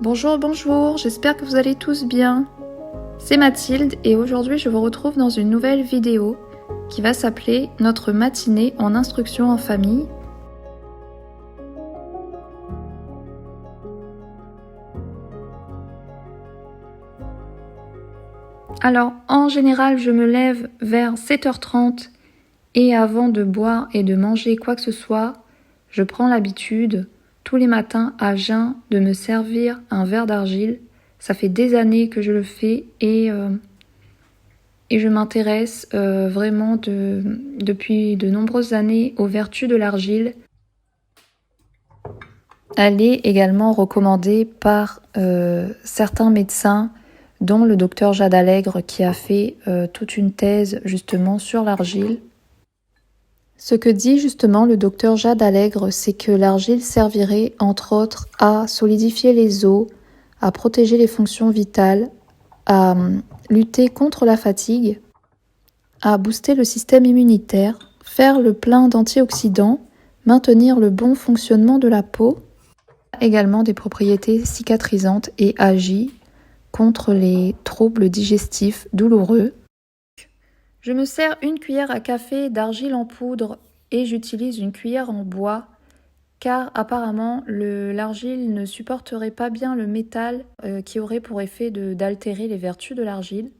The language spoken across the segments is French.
Bonjour, bonjour, j'espère que vous allez tous bien. C'est Mathilde et aujourd'hui je vous retrouve dans une nouvelle vidéo qui va s'appeler Notre matinée en instruction en famille. Alors en général je me lève vers 7h30 et avant de boire et de manger quoi que ce soit, je prends l'habitude tous les matins à jeun de me servir un verre d'argile. Ça fait des années que je le fais et je m'intéresse vraiment depuis de nombreuses années aux vertus de l'argile. Elle est également recommandée par certains médecins, dont le docteur Jade Allègre qui a fait toute une thèse justement sur l'argile. Ce que dit justement le docteur Jade Allègre, c'est que l'argile servirait entre autres à solidifier les os, à protéger les fonctions vitales, à lutter contre la fatigue, à booster le système immunitaire, faire le plein d'antioxydants, maintenir le bon fonctionnement de la peau, également des propriétés cicatrisantes et agit contre les troubles digestifs douloureux. Je me sers une cuillère à café d'argile en poudre et j'utilise une cuillère en bois car apparemment l'argile ne supporterait pas bien le métal qui aurait pour effet d'altérer les vertus de l'argile.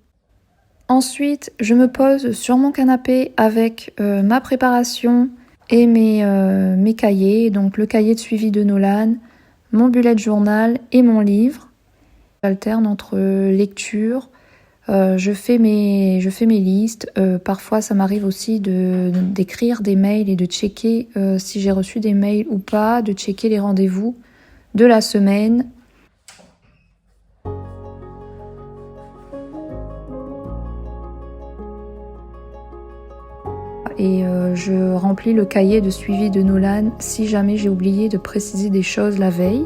Ensuite, je me pose sur mon canapé avec ma préparation et mes cahiers, donc le cahier de suivi de Nolan, mon bullet journal et mon livre. J'alterne entre lecture. Je fais mes listes. Parfois, ça m'arrive aussi d'écrire des mails et de checker si j'ai reçu des mails ou pas, de checker les rendez-vous de la semaine. Et je remplis le cahier de suivi de Nolan si jamais j'ai oublié de préciser des choses la veille.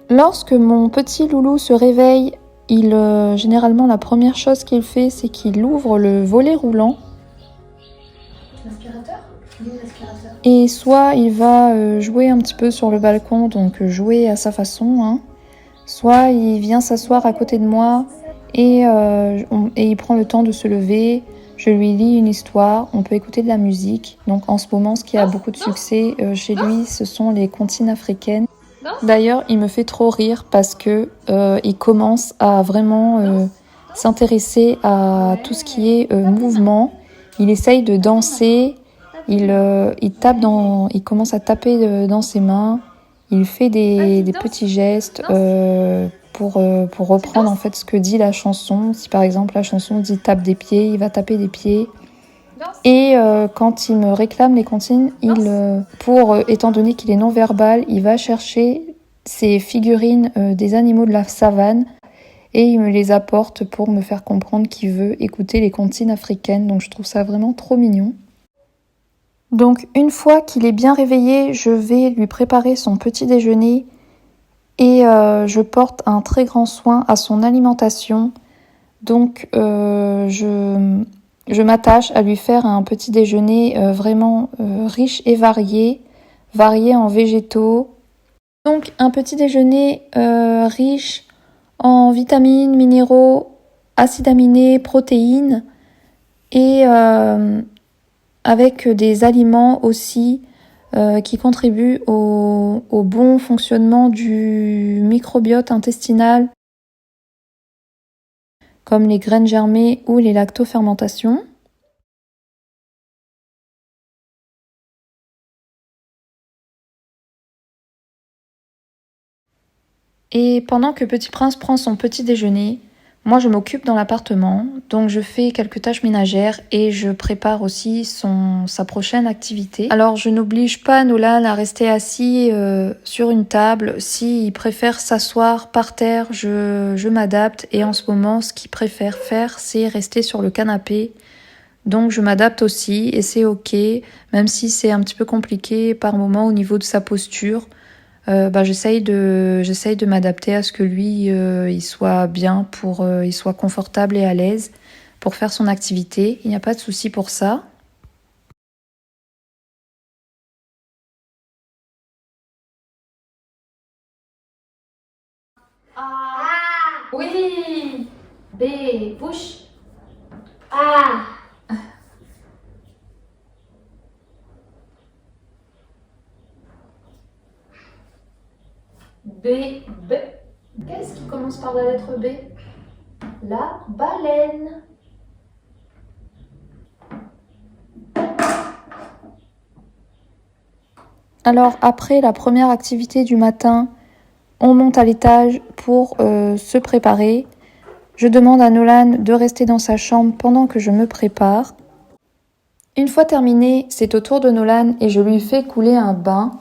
Lorsque mon petit loulou se réveille, généralement la première chose qu'il fait, c'est qu'il ouvre le volet roulant. L'aspirateur ? Et soit il va jouer un petit peu sur le balcon, donc jouer à sa façon, soit il vient s'asseoir à côté de moi et il prend le temps de se lever. Je lui lis une histoire, on peut écouter de la musique. Donc en ce moment, ce qui a beaucoup de succès chez lui, ce sont les comptines africaines. D'ailleurs, il me fait trop rire parce que il commence à vraiment s'intéresser à tout ce qui est mouvement. Il essaye de danser, il commence à taper dans ses mains. Il fait des petits gestes pour reprendre en fait ce que dit la chanson. Si par exemple la chanson dit tape des pieds, il va taper des pieds. Et quand il me réclame les comptines, étant donné qu'il est non-verbal, il va chercher ses figurines des animaux de la savane et il me les apporte pour me faire comprendre qu'il veut écouter les comptines africaines. Donc je trouve ça vraiment trop mignon. Donc une fois qu'il est bien réveillé, je vais lui préparer son petit déjeuner et je porte un très grand soin à son alimentation. Donc je m'attache à lui faire un petit déjeuner vraiment riche et varié en végétaux. Donc un petit déjeuner riche en vitamines, minéraux, acides aminés, protéines et avec des aliments aussi qui contribuent au bon fonctionnement du microbiote intestinal, comme les graines germées ou les lactofermentations. Et pendant que Petit Prince prend son petit déjeuner, moi je m'occupe dans l'appartement, donc je fais quelques tâches ménagères et je prépare aussi sa prochaine activité. Alors je n'oblige pas Nolan à rester assis sur une table. S'il préfère s'asseoir par terre, je m'adapte et en ce moment ce qu'il préfère faire c'est rester sur le canapé. Donc je m'adapte aussi et c'est ok, même si c'est un petit peu compliqué par moment au niveau de sa posture. j'essaye de m'adapter à ce que lui, il soit bien il soit confortable et à l'aise pour faire son activité. Il n'y a pas de souci pour ça. A. Oui. B, bouche. A. B, B. Qu'est-ce qui commence par la lettre B? La baleine. Alors après la première activité du matin, on monte à l'étage pour se préparer. Je demande à Nolan de rester dans sa chambre pendant que je me prépare. Une fois terminé, c'est au tour de Nolan et je lui fais couler un bain.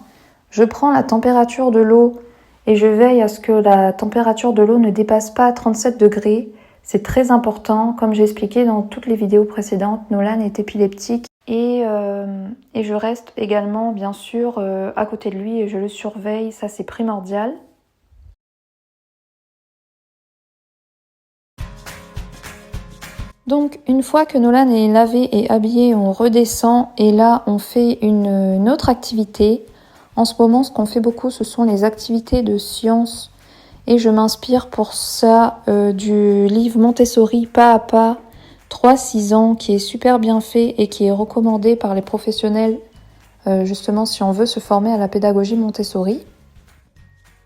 Je prends la température de l'eau et je veille à ce que la température de l'eau ne dépasse pas 37 degrés. C'est très important. Comme j'ai expliqué dans toutes les vidéos précédentes, Nolan est épileptique et je reste également bien sûr à côté de lui et je le surveille. Ça, c'est primordial. Donc une fois que Nolan est lavé et habillé, on redescend et là on fait une autre activité. En ce moment, ce qu'on fait beaucoup, ce sont les activités de sciences et je m'inspire pour ça du livre Montessori Pas à pas 3-6 ans qui est super bien fait et qui est recommandé par les professionnels justement si on veut se former à la pédagogie Montessori.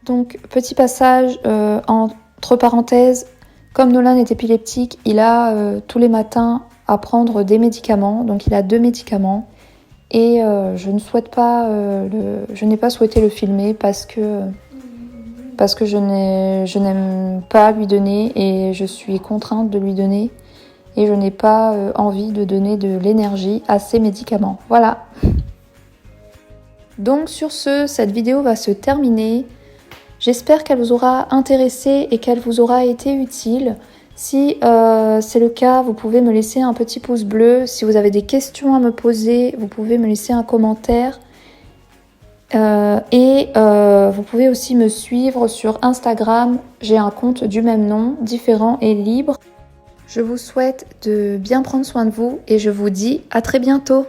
Donc petit passage entre parenthèses. Comme Nolan est épileptique, il a tous les matins à prendre des médicaments. Donc il a 2 médicaments. Et je n'ai pas souhaité le filmer parce que je n'aime pas lui donner et je suis contrainte de lui donner. Et je n'ai pas envie de donner de l'énergie à ces médicaments. Voilà. Donc sur ce, cette vidéo va se terminer. J'espère qu'elle vous aura intéressé et qu'elle vous aura été utile. Si c'est le cas, vous pouvez me laisser un petit pouce bleu. Si vous avez des questions à me poser, vous pouvez me laisser un commentaire. Vous pouvez aussi me suivre sur Instagram. J'ai un compte du même nom, différent et libre. Je vous souhaite de bien prendre soin de vous et je vous dis à très bientôt.